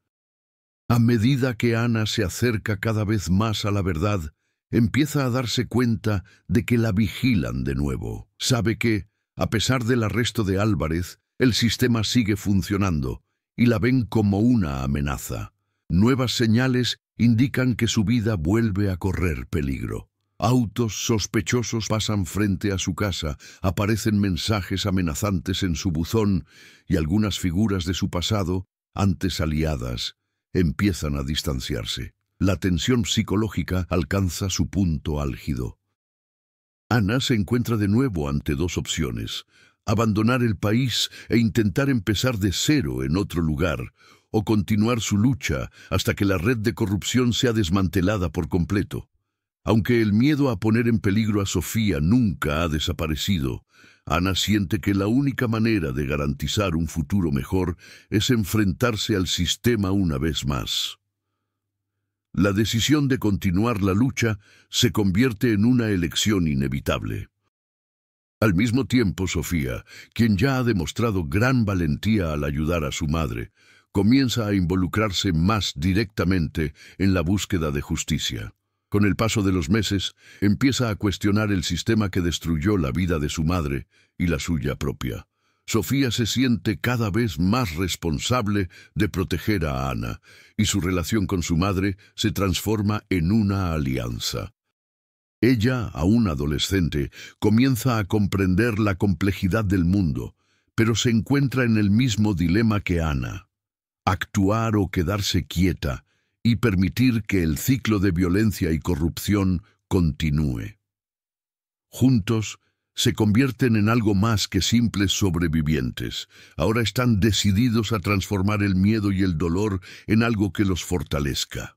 A medida que Ana se acerca cada vez más a la verdad, empieza a darse cuenta de que la vigilan de nuevo. Sabe que, a pesar del arresto de Álvarez, el sistema sigue funcionando y la ven como una amenaza. Nuevas señales indican que su vida vuelve a correr peligro. Autos sospechosos pasan frente a su casa, aparecen mensajes amenazantes en su buzón y algunas figuras de su pasado, antes aliadas, empiezan a distanciarse. La tensión psicológica alcanza su punto álgido. Ana se encuentra de nuevo ante dos opciones: abandonar el país e intentar empezar de cero en otro lugar, o continuar su lucha hasta que la red de corrupción sea desmantelada por completo. Aunque el miedo a poner en peligro a Sofía nunca ha desaparecido, Ana siente que la única manera de garantizar un futuro mejor es enfrentarse al sistema una vez más. La decisión de continuar la lucha se convierte en una elección inevitable. Al mismo tiempo, Sofía, quien ya ha demostrado gran valentía al ayudar a su madre, comienza a involucrarse más directamente en la búsqueda de justicia. Con el paso de los meses, empieza a cuestionar el sistema que destruyó la vida de su madre y la suya propia. Sofía se siente cada vez más responsable de proteger a Ana, y su relación con su madre se transforma en una alianza. Ella, aún adolescente, comienza a comprender la complejidad del mundo, pero se encuentra en el mismo dilema que Ana: actuar o quedarse quieta y permitir que el ciclo de violencia y corrupción continúe. Juntos, se convierten en algo más que simples sobrevivientes. Ahora están decididos a transformar el miedo y el dolor en algo que los fortalezca.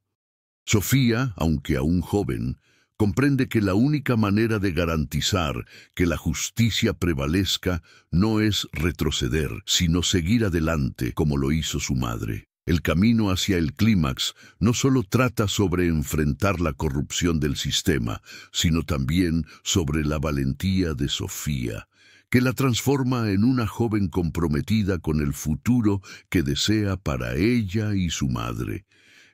Sofía, aunque aún joven, comprende que la única manera de garantizar que la justicia prevalezca no es retroceder, sino seguir adelante como lo hizo su madre. El camino hacia el clímax no solo trata sobre enfrentar la corrupción del sistema, sino también sobre la valentía de Sofía, que la transforma en una joven comprometida con el futuro que desea para ella y su madre.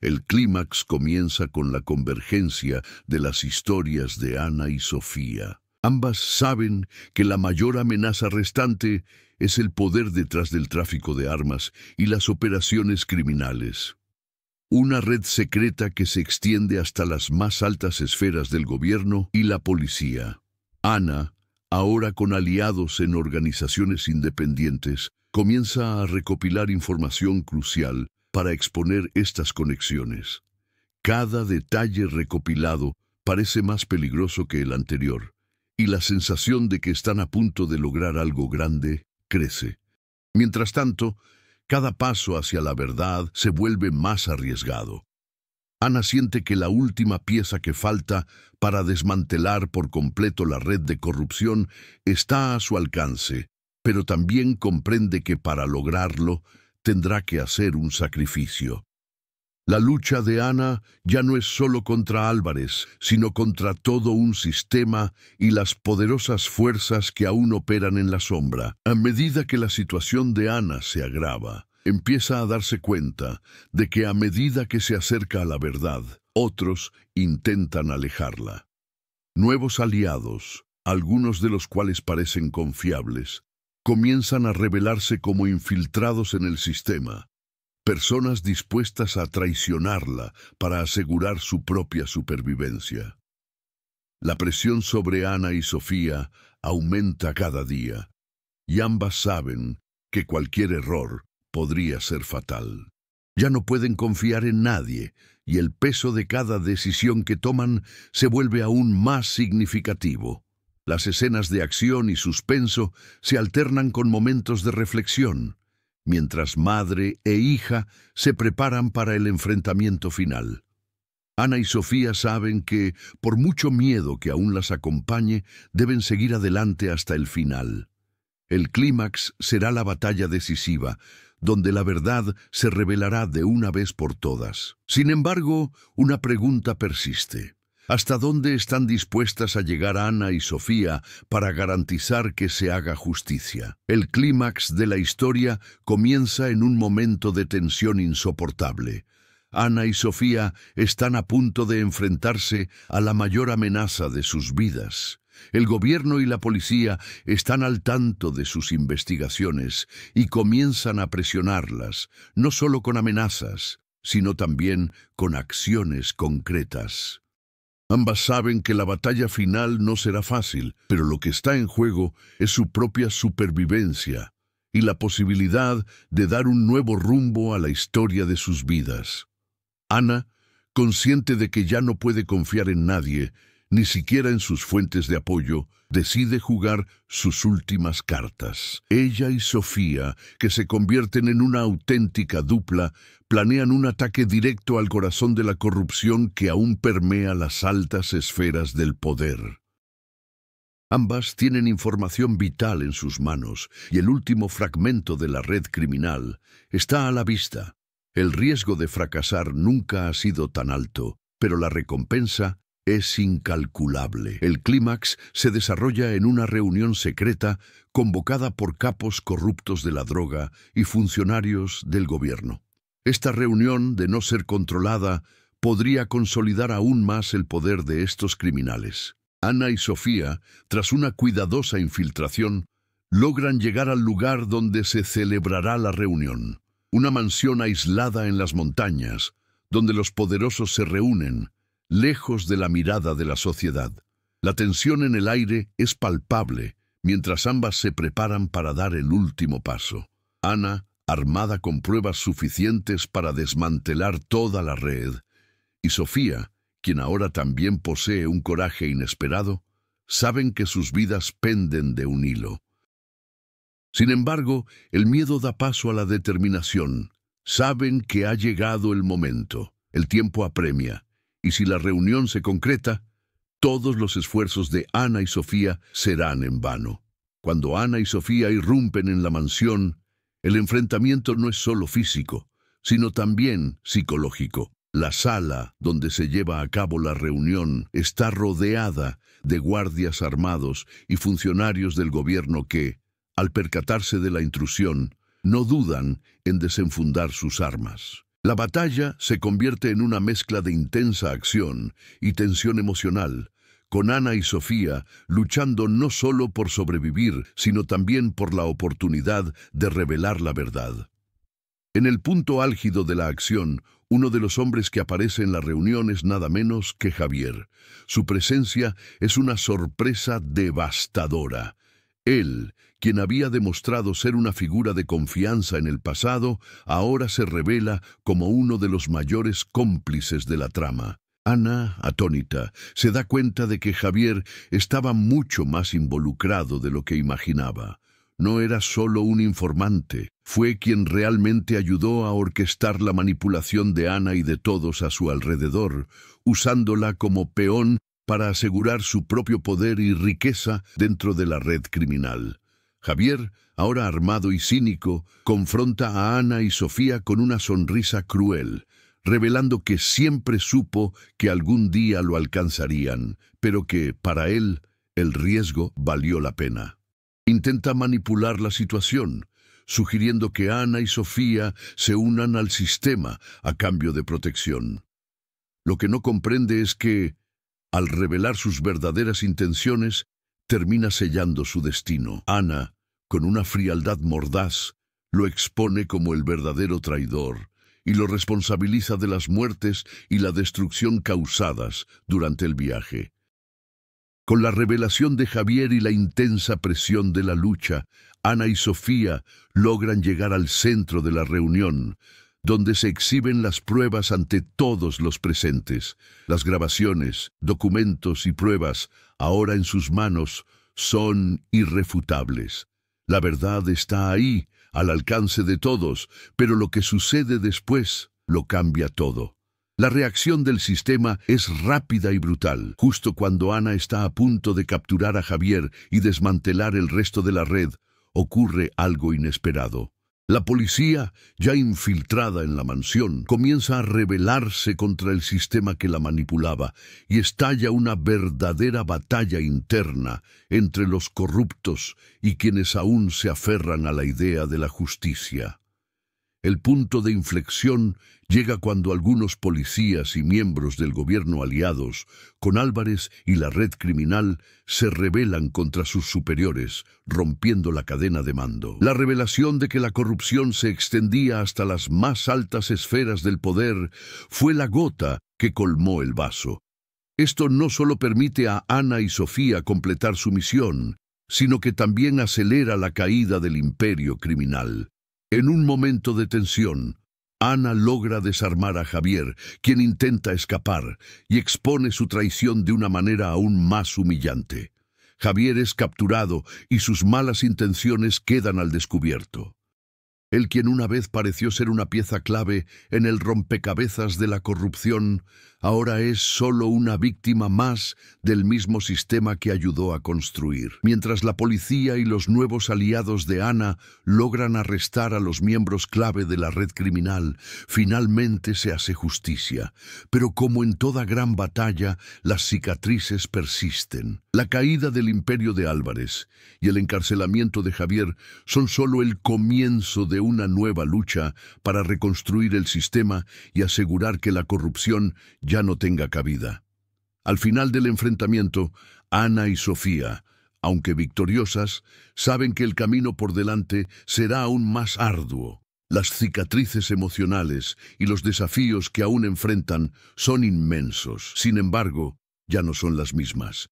El clímax comienza con la convergencia de las historias de Ana y Sofía. Ambas saben que la mayor amenaza restante es el poder detrás del tráfico de armas y las operaciones criminales. Una red secreta que se extiende hasta las más altas esferas del gobierno y la policía. Ana, ahora con aliados en organizaciones independientes, comienza a recopilar información crucial para exponer estas conexiones. Cada detalle recopilado parece más peligroso que el anterior, y la sensación de que están a punto de lograr algo grande crece. Mientras tanto, cada paso hacia la verdad se vuelve más arriesgado. Ana siente que la última pieza que falta para desmantelar por completo la red de corrupción está a su alcance, pero también comprende que para lograrlo tendrá que hacer un sacrificio. La lucha de Ana ya no es solo contra Álvarez, sino contra todo un sistema y las poderosas fuerzas que aún operan en la sombra. A medida que la situación de Ana se agrava, empieza a darse cuenta de que a medida que se acerca a la verdad, otros intentan alejarla. Nuevos aliados, algunos de los cuales parecen confiables, comienzan a revelarse como infiltrados en el sistema. Personas dispuestas a traicionarla para asegurar su propia supervivencia. La presión sobre Ana y Sofía aumenta cada día, y ambas saben que cualquier error podría ser fatal. Ya no pueden confiar en nadie, y el peso de cada decisión que toman se vuelve aún más significativo. Las escenas de acción y suspenso se alternan con momentos de reflexión, mientras madre e hija se preparan para el enfrentamiento final. Ana y Sofía saben que, por mucho miedo que aún las acompañe, deben seguir adelante hasta el final. El clímax será la batalla decisiva, donde la verdad se revelará de una vez por todas. Sin embargo, una pregunta persiste. ¿Hasta dónde están dispuestas a llegar Ana y Sofía para garantizar que se haga justicia? El clímax de la historia comienza en un momento de tensión insoportable. Ana y Sofía están a punto de enfrentarse a la mayor amenaza de sus vidas. El gobierno y la policía están al tanto de sus investigaciones y comienzan a presionarlas, no solo con amenazas, sino también con acciones concretas. Ambas saben que la batalla final no será fácil, pero lo que está en juego es su propia supervivencia y la posibilidad de dar un nuevo rumbo a la historia de sus vidas. Ana, consciente de que ya no puede confiar en nadie, ni siquiera en sus fuentes de apoyo, decide jugar sus últimas cartas. Ella y Sofía, que se convierten en una auténtica dupla, planean un ataque directo al corazón de la corrupción que aún permea las altas esferas del poder. Ambas tienen información vital en sus manos, y el último fragmento de la red criminal está a la vista. El riesgo de fracasar nunca ha sido tan alto, pero la recompensa es incalculable. El clímax se desarrolla en una reunión secreta convocada por capos corruptos de la droga y funcionarios del gobierno. Esta reunión, de no ser controlada, podría consolidar aún más el poder de estos criminales. Ana y Sofía, tras una cuidadosa infiltración, logran llegar al lugar donde se celebrará la reunión. Una mansión aislada en las montañas, donde los poderosos se reúnen, lejos de la mirada de la sociedad. La tensión en el aire es palpable, mientras ambas se preparan para dar el último paso. Ana, armada con pruebas suficientes para desmantelar toda la red, y Sofía, quien ahora también posee un coraje inesperado, saben que sus vidas penden de un hilo. Sin embargo, el miedo da paso a la determinación. Saben que ha llegado el momento, el tiempo apremia, y si la reunión se concreta, todos los esfuerzos de Ana y Sofía serán en vano. Cuando Ana y Sofía irrumpen en la mansión, el enfrentamiento no es solo físico, sino también psicológico. La sala donde se lleva a cabo la reunión está rodeada de guardias armados y funcionarios del gobierno que, al percatarse de la intrusión, no dudan en desenfundar sus armas. La batalla se convierte en una mezcla de intensa acción y tensión emocional, con Ana y Sofía luchando no solo por sobrevivir, sino también por la oportunidad de revelar la verdad. En el punto álgido de la acción, uno de los hombres que aparece en la reunión es nada menos que Javier. Su presencia es una sorpresa devastadora. Él, quien había demostrado ser una figura de confianza en el pasado, ahora se revela como uno de los mayores cómplices de la trama. Ana, atónita, se da cuenta de que Javier estaba mucho más involucrado de lo que imaginaba. No era solo un informante, fue quien realmente ayudó a orquestar la manipulación de Ana y de todos a su alrededor, usándola como peón para asegurar su propio poder y riqueza dentro de la red criminal. Javier, ahora armado y cínico, confronta a Ana y Sofía con una sonrisa cruel, revelando que siempre supo que algún día lo alcanzarían, pero que, para él, el riesgo valió la pena. Intenta manipular la situación, sugiriendo que Ana y Sofía se unan al sistema a cambio de protección. Lo que no comprende es que, al revelar sus verdaderas intenciones, termina sellando su destino. Ana, con una frialdad mordaz, lo expone como el verdadero traidor y lo responsabiliza de las muertes y la destrucción causadas durante el viaje. Con la revelación de Javier y la intensa presión de la lucha, Ana y Sofía logran llegar al centro de la reunión, donde se exhiben las pruebas ante todos los presentes. Las grabaciones, documentos y pruebas, ahora en sus manos, son irrefutables. La verdad está ahí, al alcance de todos, pero lo que sucede después lo cambia todo. La reacción del sistema es rápida y brutal. Justo cuando Ana está a punto de capturar a Javier y desmantelar el resto de la red, ocurre algo inesperado. La policía, ya infiltrada en la mansión, comienza a rebelarse contra el sistema que la manipulaba y estalla una verdadera batalla interna entre los corruptos y quienes aún se aferran a la idea de la justicia. El punto de inflexión llega cuando algunos policías y miembros del gobierno aliados, con Álvarez y la red criminal, se rebelan contra sus superiores, rompiendo la cadena de mando. La revelación de que la corrupción se extendía hasta las más altas esferas del poder fue la gota que colmó el vaso. Esto no solo permite a Ana y Sofía completar su misión, sino que también acelera la caída del imperio criminal. En un momento de tensión, Ana logra desarmar a Javier, quien intenta escapar, y expone su traición de una manera aún más humillante. Javier es capturado y sus malas intenciones quedan al descubierto. Él, quien una vez pareció ser una pieza clave en el rompecabezas de la corrupción, ahora es solo una víctima más del mismo sistema que ayudó a construir. Mientras la policía y los nuevos aliados de Ana logran arrestar a los miembros clave de la red criminal, finalmente se hace justicia. Pero como en toda gran batalla, las cicatrices persisten. La caída del imperio de Álvarez y el encarcelamiento de Javier son solo el comienzo de una nueva lucha para reconstruir el sistema y asegurar que la corrupción ya no tenga cabida. Al final del enfrentamiento, Ana y Sofía, aunque victoriosas, saben que el camino por delante será aún más arduo. Las cicatrices emocionales y los desafíos que aún enfrentan son inmensos. Sin embargo, ya no son las mismas.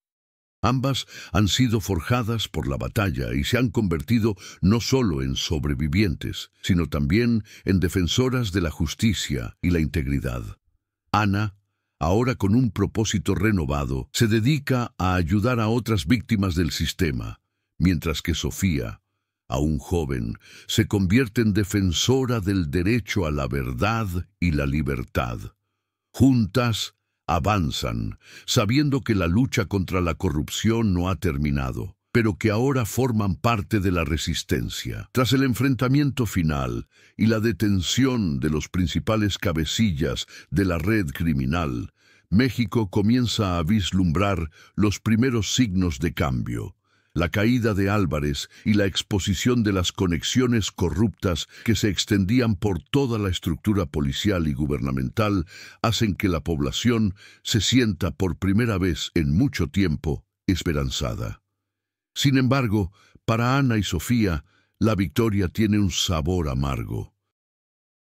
Ambas han sido forjadas por la batalla y se han convertido no solo en sobrevivientes, sino también en defensoras de la justicia y la integridad. Ana, ahora con un propósito renovado, se dedica a ayudar a otras víctimas del sistema, mientras que Sofía, aún joven, se convierte en defensora del derecho a la verdad y la libertad. Juntas, avanzan, sabiendo que la lucha contra la corrupción no ha terminado, pero que ahora forman parte de la resistencia. Tras el enfrentamiento final y la detención de los principales cabecillas de la red criminal, México comienza a vislumbrar los primeros signos de cambio. La caída de Álvarez y la exposición de las conexiones corruptas que se extendían por toda la estructura policial y gubernamental hacen que la población se sienta por primera vez en mucho tiempo esperanzada. Sin embargo, para Ana y Sofía, la victoria tiene un sabor amargo.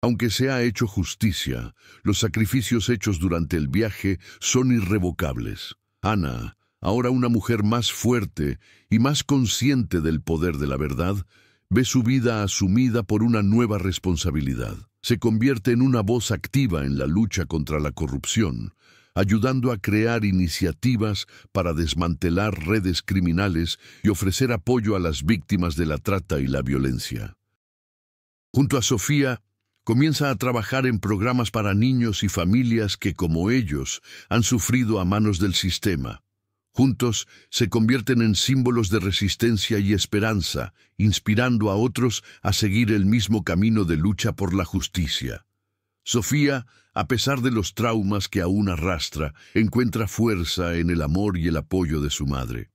Aunque se ha hecho justicia, los sacrificios hechos durante el viaje son irrevocables. Ana, ahora una mujer más fuerte y más consciente del poder de la verdad, ve su vida asumida por una nueva responsabilidad. Se convierte en una voz activa en la lucha contra la corrupción, ayudando a crear iniciativas para desmantelar redes criminales y ofrecer apoyo a las víctimas de la trata y la violencia. Junto a Sofía, comienza a trabajar en programas para niños y familias que, como ellos, han sufrido a manos del sistema. Juntos se convierten en símbolos de resistencia y esperanza, inspirando a otros a seguir el mismo camino de lucha por la justicia. Sofía, a pesar de los traumas que aún arrastra, encuentra fuerza en el amor y el apoyo de su madre.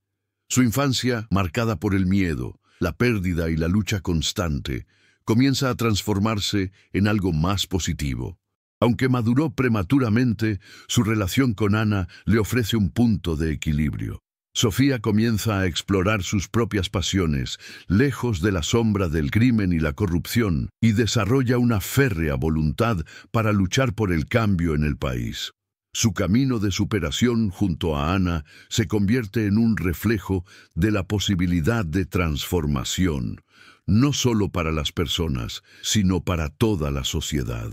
Su infancia, marcada por el miedo, la pérdida y la lucha constante, comienza a transformarse en algo más positivo. Aunque maduró prematuramente, su relación con Ana le ofrece un punto de equilibrio. Sofía comienza a explorar sus propias pasiones, lejos de la sombra del crimen y la corrupción, y desarrolla una férrea voluntad para luchar por el cambio en el país. Su camino de superación junto a Ana se convierte en un reflejo de la posibilidad de transformación, no solo para las personas, sino para toda la sociedad.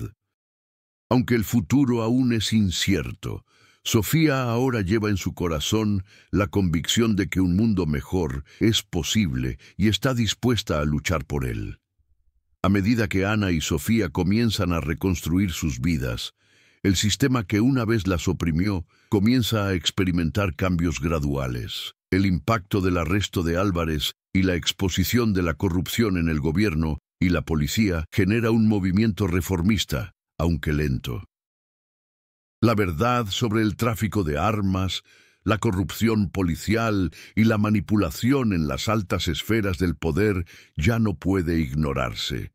Aunque el futuro aún es incierto, Sofía ahora lleva en su corazón la convicción de que un mundo mejor es posible y está dispuesta a luchar por él. A medida que Ana y Sofía comienzan a reconstruir sus vidas, el sistema que una vez las oprimió comienza a experimentar cambios graduales. El impacto del arresto de Álvarez y la exposición de la corrupción en el gobierno y la policía genera un movimiento reformista, aunque lento. La verdad sobre el tráfico de armas, la corrupción policial y la manipulación en las altas esferas del poder ya no puede ignorarse.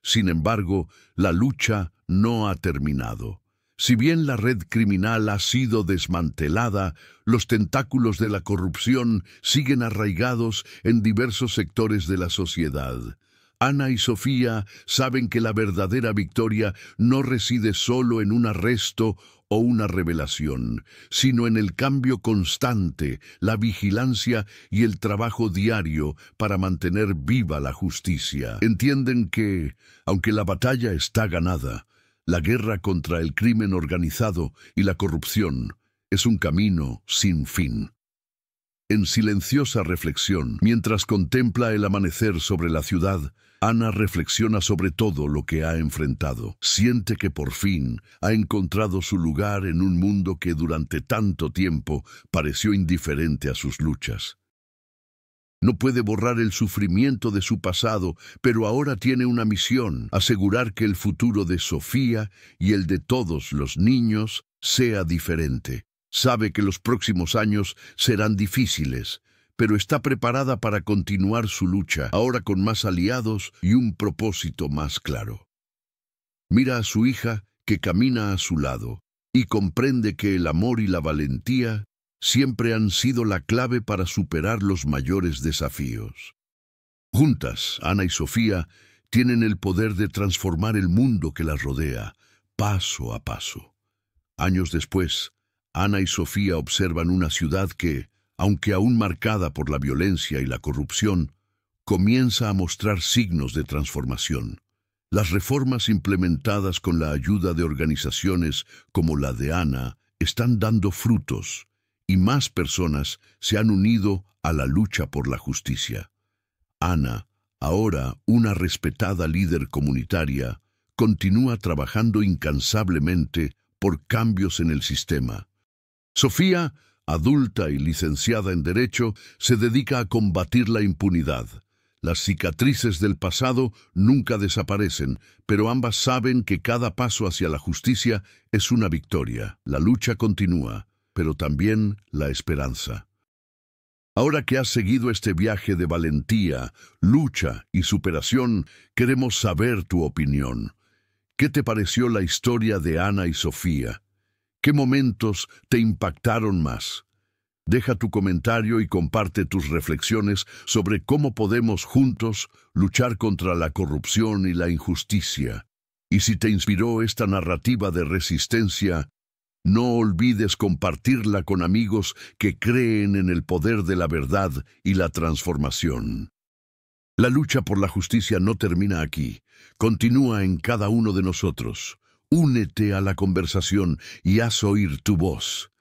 Sin embargo, la lucha no ha terminado. Si bien la red criminal ha sido desmantelada, los tentáculos de la corrupción siguen arraigados en diversos sectores de la sociedad. Ana y Sofía saben que la verdadera victoria no reside solo en un arresto o una revelación, sino en el cambio constante, la vigilancia y el trabajo diario para mantener viva la justicia. Entienden que, aunque la batalla está ganada, la guerra contra el crimen organizado y la corrupción es un camino sin fin. En silenciosa reflexión, mientras contempla el amanecer sobre la ciudad, Ana reflexiona sobre todo lo que ha enfrentado. Siente que por fin ha encontrado su lugar en un mundo que durante tanto tiempo pareció indiferente a sus luchas. No puede borrar el sufrimiento de su pasado, pero ahora tiene una misión: asegurar que el futuro de Sofía y el de todos los niños sea diferente. Sabe que los próximos años serán difíciles, pero está preparada para continuar su lucha, ahora con más aliados y un propósito más claro. Mira a su hija, que camina a su lado, y comprende que el amor y la valentía siempre han sido la clave para superar los mayores desafíos. Juntas, Ana y Sofía tienen el poder de transformar el mundo que las rodea, paso a paso. Años después, Ana y Sofía observan una ciudad que, aunque aún marcada por la violencia y la corrupción, comienza a mostrar signos de transformación. Las reformas implementadas con la ayuda de organizaciones como la de Ana están dando frutos, y más personas se han unido a la lucha por la justicia. Ana, ahora una respetada líder comunitaria, continúa trabajando incansablemente por cambios en el sistema. Sofía, adulta y licenciada en Derecho, se dedica a combatir la impunidad. Las cicatrices del pasado nunca desaparecen, pero ambas saben que cada paso hacia la justicia es una victoria. La lucha continúa, pero también la esperanza. Ahora que has seguido este viaje de valentía, lucha y superación, queremos saber tu opinión. ¿Qué te pareció la historia de Ana y Sofía? ¿Qué momentos te impactaron más? Deja tu comentario y comparte tus reflexiones sobre cómo podemos juntos luchar contra la corrupción y la injusticia. Y si te inspiró esta narrativa de resistencia, no olvides compartirla con amigos que creen en el poder de la verdad y la transformación. La lucha por la justicia no termina aquí, continúa en cada uno de nosotros. Únete a la conversación y haz oír tu voz.